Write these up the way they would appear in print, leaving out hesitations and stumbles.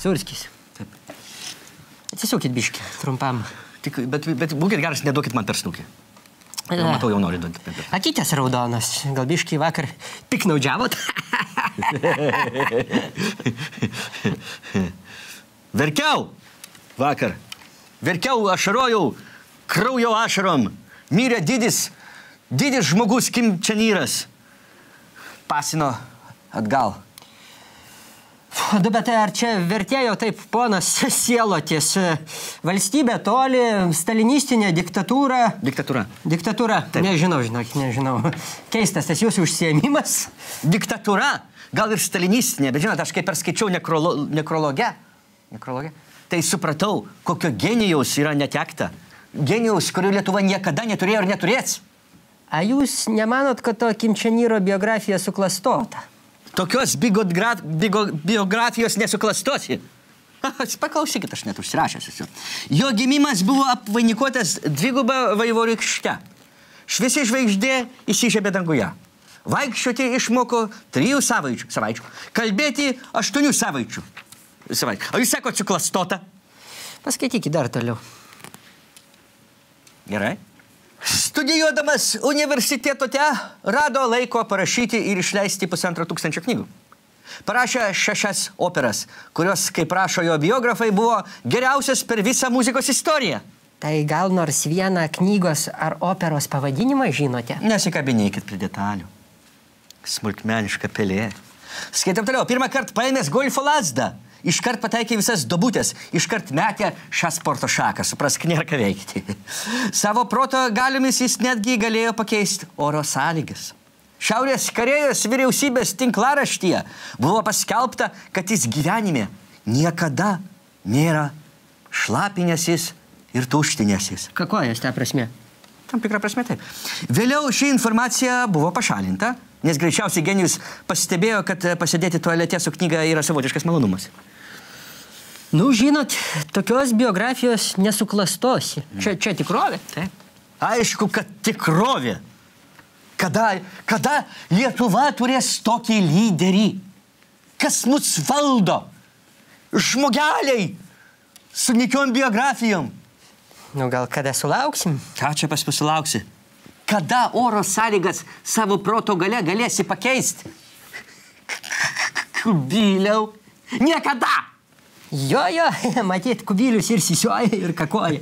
Surskis. Taip. Atsisukit biškį, trumpam. Bet būkit geras, neduokit man per snukį. Matau, jau nori duoti. Akytės raudonas. Gal biškį vakar piknaudžiavot? Verkiau vakar. Verkiau, ašarojau, kraujo ašarom. Mirė didis žmogus Kim Čenyras. Pasino atgal. Du, bet ar čia vertėjo taip, ponas, sielotis? Valstybė toli, stalinistinė diktatūra. Diktatūra. Diktatūra. Taip. Nežinau, nežinau. Keistas tas jūsų užsiėmimas. Diktatūra. Gal ir stalinistinė, bet žinot, aš kaip perskaičiau nekrologę, tai supratau, kokio genijaus yra netekta. Genijaus, kurio Lietuva niekada neturėjo ir neturės. A jūs nemanot, kad to Kim Čenyro biografija suklastota? Tokios biografijos nesuklastosi. Paklausykit, aš net užsirašęs esu. Jo gimimas buvo apvainikuotas dviguba vaivorykšte. Šviesi žvaigždė įsižiebė danguje. Vaikščioti išmoko 3 savaičių. Kalbėti 8 savaičių. O jūs sakot suklastota? Paskaitykit dar toliau. Gerai. Studijuodamas universitetote rado laiko parašyti ir išleisti 1500 knygų. Parašė 6 operas, kurios, kaip rašo jo biografai, buvo geriausias per visą muzikos istoriją. Tai gal nors vieną knygos ar operos pavadinimą žinote? Nesikabinėkit prie detalių. Smulkmeniška pelė. Skaitam toliau. Pirmą kartą paėmęs golfo lazdą. Iškart pataikė visas dobutės, iškart metė šią sporto šaką, suprask, nėra ką veikti. Savo proto galiomis jis netgi galėjo pakeisti oro sąlygas. Šiaurės Korėjos vyriausybės tinklaraštyje buvo paskelbta, kad jis gyvenime niekada nėra šlapinęsis ir tuštinęsis. Kakojas ta prasme? Tam tikrą prasme taip. Vėliau ši informacija buvo pašalinta, nes greičiausiai genijus pastebėjo, kad pasėdėti tualete su knyga yra savotiškas malonumas. Nu, žinot, tokios biografijos nesuklastosi. Čia tikrovė? Taip. Aišku, kad tikrovė. Kada Lietuva turės tokį lyderį? Kas mus valdo? Žmogeliai su nikiom biografijom. Nu, gal kada sulauksim? Ką čia pasilauksi? Kada oro sąlygas savo proto gale galėsi pakeisti? Kubiliau. Niekada! Jo, matyt, Kubilius ir sisioja, ir kakoja.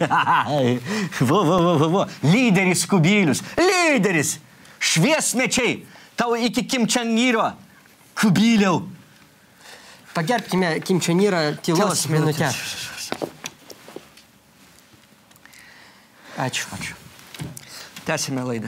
Vo. Lyderis Kubilius. Lyderis. Šviesmečiai. Tau iki Kim Čenyro. Kubiliau. Pagerbkime Kim Čenyrą tylos minutę. Ačiū. Tęsime laidą.